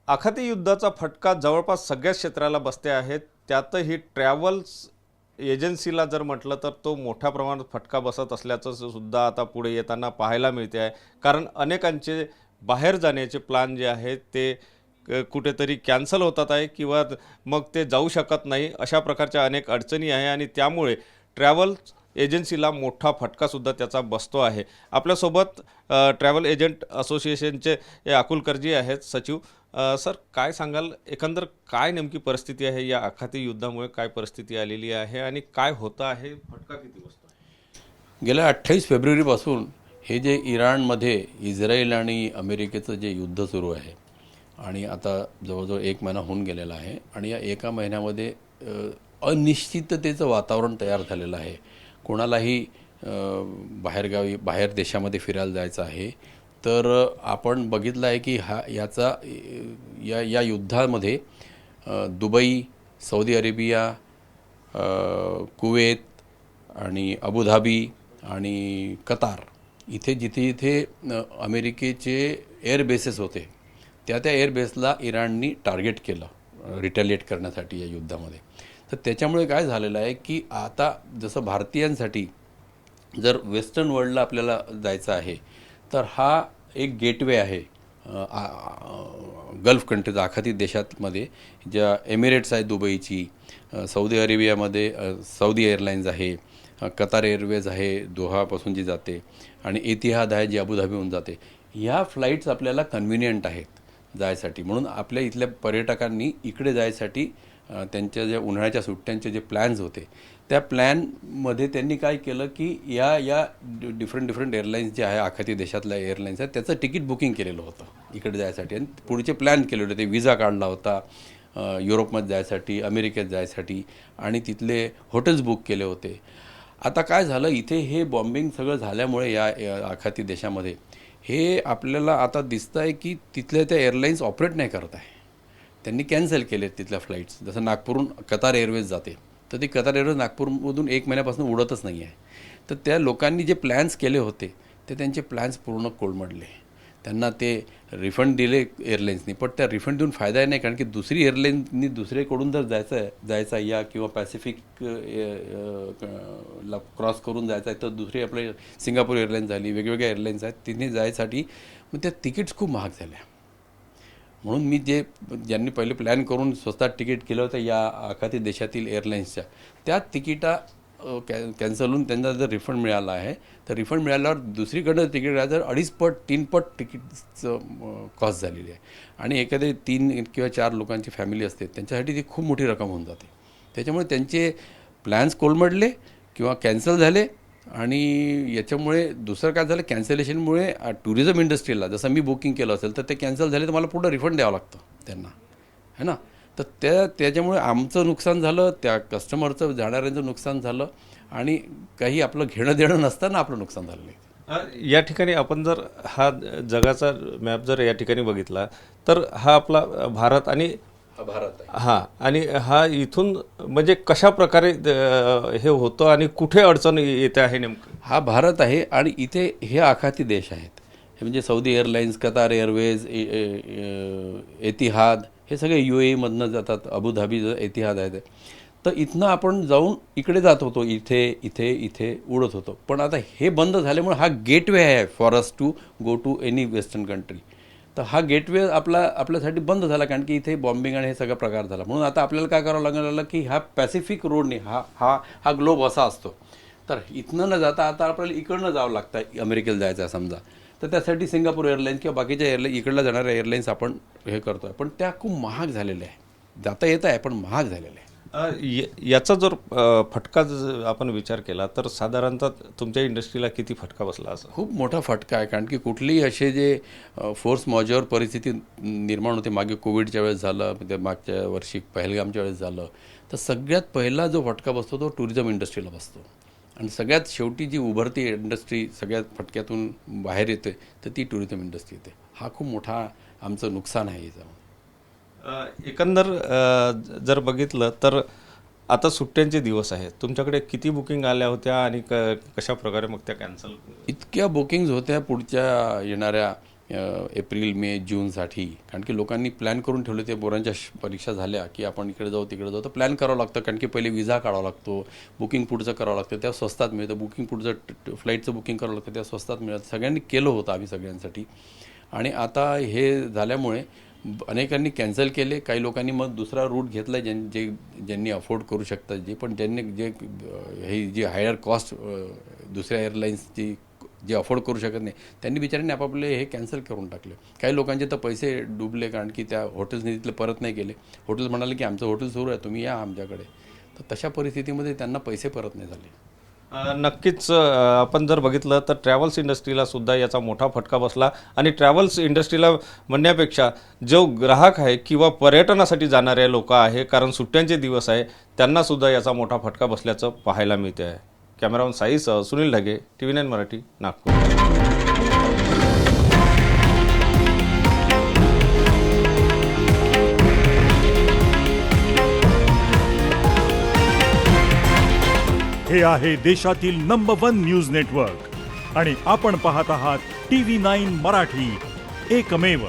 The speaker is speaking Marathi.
आखाती युद्धाचा फटका जवळपास सगळ्याच क्षेत्राला बसते आहे. त्यातही ट्रॅव्हल्स एजन्सीला जर म्हटलं तर तो मोठ्या प्रमाणात फटका बसत असल्याचं सुद्धा आता पुढे येताना पाहायला मिळते आहे. कारण अनेकांचे बाहेर जाण्याचे प्लॅन जे आहेत ते कुठेतरी कॅन्सल होतात आहे किंवा मग ते जाऊ शकत नाही. अशा प्रकारच्या अनेक अडचणी आहे आणि त्यामुळे ट्रॅव्हल्स एजन्सीला मोठा फटकासुद्धा त्याचा बसतो आहे. आपल्यासोबत ट्रॅव्हल एजंट असोसिएशनचे अकुलकरजी आहेत सचिव. सर, काय सांगाल, एकंदर काय नेमकी परिस्थिती आहे या आखाती युद्धामुळे? काय परिस्थिती आलेली आहे आणि काय होतं आहे? फटका किती बसतो आहे? गेल्या 28 फेब्रुवारीपासून हे जे इराणमध्ये इस्रायल आणि अमेरिकेचं जे युद्ध सुरू आहे आणि आता जवळजवळ 1 महिना होऊन गेलेला आहे आणि या एका महिन्यामध्ये अनिश्चिततेचं वातावरण तयार झालेलं आहे. कोणालाही बाहेरगावी बाहेर देशामध्ये फिरायला जायचं आहे तर आपण बघितलं आहे की या युद्धामध्ये दुबई, सौदी अरेबिया, कुवेत आणि अबुधाबी आणि कतार इथे जिथे अमेरिकेचे एअरबेसेस होते त्या एअरबेसला इराणनी टार्गेट केलं रिटॅलिएट करण्यासाठी या युद्धामध्ये. तर त्याच्यामुळे काय झालेलं आहे की आता जसं भारतीयांसाठी जर वेस्टर्न वर्ल्डला आपल्याला जायचं आहे तर हा एक गेटवे आहे गल्फ कंट्रीज आखाती देशांमध्ये. ज्या एमिरेट्स आहे दुबईची, सौदी अरेबियामध्ये सौदी एअरलाईन्स आहे, कतार एअरवेज आहे दोहापासून जी जाते आणि एतिहाद आहे जी अबुधाबीहून जाते. ह्या फ्लाईट्स आपल्याला कन्व्हिनियंट आहेत जायसाठी. म्हणून आपल्या इथल्या पर्यटकांनी इकडे जायसाठी त्यांच्या ज्या उन्हाळ्याच्या सुट्ट्यांचे जे प्लॅन्स होते त्या प्लॅनमध्ये त्यांनी काय केलं की या डिफरंट एअरलाईन्स जे आहे आखाती देशातल्या एअरलाईन्स आहेत त्याचं तिकीट बुकिंग केलेलं होतं इकडे जायसाठी आणि पुढचे प्लॅन केले होते. ते विजा काढला होता युरोपमध्ये जायसाठी, अमेरिकेत जायसाठी आणि तिथले हॉटेल्स बुक केले होते. आता काय झालं, इथे हे बॉम्बिंग सगळं झाल्यामुळे या आखाती देशामध्ये हे आपल्याला आता दिसतं आहे की तिथल्या त्या एअरलाईन्स ऑपरेट नाही करत आहे. त्यांनी कॅन्सल केले तिथल्या फ्लाईट्स. जसं नागपूरहून कतार एअरवेज जाते तर ती कतार एअरवेज नागपूरमधून 1 महिन्यापासून उडतच नाही आहे. तर त्या लोकांनी जे प्लॅन्स केले होते ते त्यांचे प्लॅन्स पूर्ण कोलमडले. त्यांना ते रिफंड दिले एअरलाईन्सनी, पण त्या रिफंड देऊन फायदा नाही. कारण की दुसरी एअरलाईन्सनी दुसरीकडून जर जायचं या किंवा पॅसिफिक ला क्रॉस करून जायचं आहे तर दुसरी आपले सिंगापूर एअरलाईन्स झाली, वेगवेगळ्या एअरलाईन्स आहेत, तिथे जायसाठी मग त्या तिकीट्स खूप महाग झाल्या. म्हणून मी ज्यांनी पहिले प्लॅन करून स्वस्तात तिकीट केलं होतं या आखाती देशातील एअरलाईन्सच्या त्या तिकिटा कॅन्सल होऊन त्यांना जर रिफंड मिळाला आहे तर रिफंड मिळाल्यावर दुसरीकडं तिकीट राहतं 2.5 पट 3 पट तिकीटचं कॉस्ट झालेली आहे. आणि एखादे 3 किंवा 4 लोकांची फॅमिली असते त्यांच्यासाठी ती खूप मोठी रक्कम होऊन जाते. त्याच्यामुळे त्यांचे प्लॅन्स कोलमडले किंवा कॅन्सल झाले. आणि याच्यामुळे दुसरं काय झालं, कॅन्सलेशनमुळे टुरिझम इंडस्ट्रीला जसं मी बुकिंग केलं असेल तर ते कॅन्सल झाले तर मला पुढं रिफंड द्यावं लागतं त्यांना, है ना. तर त्याच्यामुळे आमचं नुकसान झालं, त्या कस्टमरचं जाणाऱ्यांचं नुकसान झालं आणि काही आपलं घेणं देणं नसताना आपलं नुकसान झालं नाही. या ठिकाणी आपण जर हा जगाचा मॅप जर या ठिकाणी बघितला तर हा आपला भारत आणि भारत आहे. हां, आणि हा इथून म्हणजे कशा प्रकारे हे होतं आणि कुठे अडचण येते आहे नेमकं? हा भारत आहे आणि इथे हे आखाती देश आहेत. हे म्हणजे सौदी एअरलाईन्स, कतार एअरवेज, एतिहाद हे सगळे UAE मधनं जातात. अबुधाबी एतिहाद आहे. तर इथनं आपण जाऊन इकडे जात होतो, इथे उडत होतो. पण आता हे बंद झाल्यामुळे हा गेटवे आहे for us to go to any western country. तर हा गेटवे आपल्यासाठी बंद झाला कारण की इथे बॉम्बिंग आणि हे सगळा प्रकार झाला. म्हणून आता आपल्याला काय करावं लागलं की हा पॅसिफिक रोडने हा ग्लोब असा असतो. तर इथनं न जाता आता आपल्याला इकडनं जावं लागतं अमेरिकेला जायचं आहे समजा. तर त्यासाठी सिंगापूर एअरलाईन्स किंवा बाकीच्या इकडला जाणाऱ्या एअरलाईन्स आपण हे करतो आहे. पण त्या खूप महाग झालेल्या आहे. जाता येत आहे पण महाग झालेलं आहे. याचा जर फटका आपण विचार केला तर साधारणतः तुमच्या इंडस्ट्रीला किती फटका बसला असं? खूप मोठा फटका आहे. कारण की कुठलीही असे जे फोर्स मॉज्युअर परिस्थिती निर्माण होते, मागे कोविडच्या वेळेस झालं, ते मागच्या वर्षी पहलगामच्या वेळेस झालं, तर सगळ्यात पहिला जो फटका बसतो तो टुरिझम इंडस्ट्रीला बसतो. आणि सगळ्यात शेवटी जी उभरती इंडस्ट्री सगळ्यात फटक्यातून बाहेर येते तर ती टुरिझम इंडस्ट्री येते. हा खूप मोठा आमचं नुकसान आहे याचं. एकंदर जर बघितलं तर आता सुट्ट्यांचे दिवस आहेत, तुमच्याकडे किती बुकिंग आल्या होत्या आणि कशा प्रकारे मग त्या कॅन्सल? इतक्या बुकिंग्ज होत्या पुढच्या येणाऱ्या एप्रिल मे जूनसाठी, कारण की लोकांनी प्लॅन करून ठेवले. ते पोरांच्या परीक्षा झाल्या की आपण इकडे जाऊ तिकडे जाऊ, तर प्लॅन करावं लागतं, कारण की पहिले विजा काढावा लागतो, बुकिंग पुढचं करावं लागतं, त्या स्वस्तात मिळतं. बुकिंग पुढचं फ्लाईटचं बुकिंग करावं लागतं, त्या स्वस्तात मिळतं. सगळ्यांनी केलं होतं आम्ही सगळ्यांसाठी. आणि आता हे झाल्यामुळे अनेकांनी कॅन्सल केले. काही लोकांनी मग दुसरा रूट घेतला, ज्यांनी अफोर्ड करू शकतात, पण ज्यांनी हे जी हायर कॉस्ट दुसऱ्या एअरलाईन्सची जे अफोर्ड करू शकत नाही, त्यांनी बिचाऱ्यांनी आपापले हे कॅन्सल करून टाकले. काही लोकांचे तर पैसे डुबले, कारण की त्या हॉटेल्सनी तिथले परत नाही केले. हॉटेल्स म्हणाले की आमचं हॉटेल सुरू आहे, तुम्ही या आमच्याकडे. तर तशा परिस्थितीमध्ये त्यांना पैसे परत नाही झाले. नक्कीच आपण जर बघितलं तर ट्रॅव्हल्स इंडस्ट्रीला सुद्धा याचा मोठा फटका बसला. आणि ट्रॅव्हल्स इंडस्ट्रीला म्हणण्यापेक्षा जो ग्राहक आहे किंवा पर्यटनासाठी जाणारे लोक आहे, कारण सुट्ट्यांचे दिवस आहे, त्यांना सुद्धा याचा मोठा फटका बसल्याचं पाहायला मिळते आहे. कॅमेरामन साईसह सुनील ढगे, TV9 मराठी, नागपूर. हे आहे देशातील नंबर 1 न्यूज नेटवर्क आणि आपण पाहत आहात TV9 मराठी, एकमेव.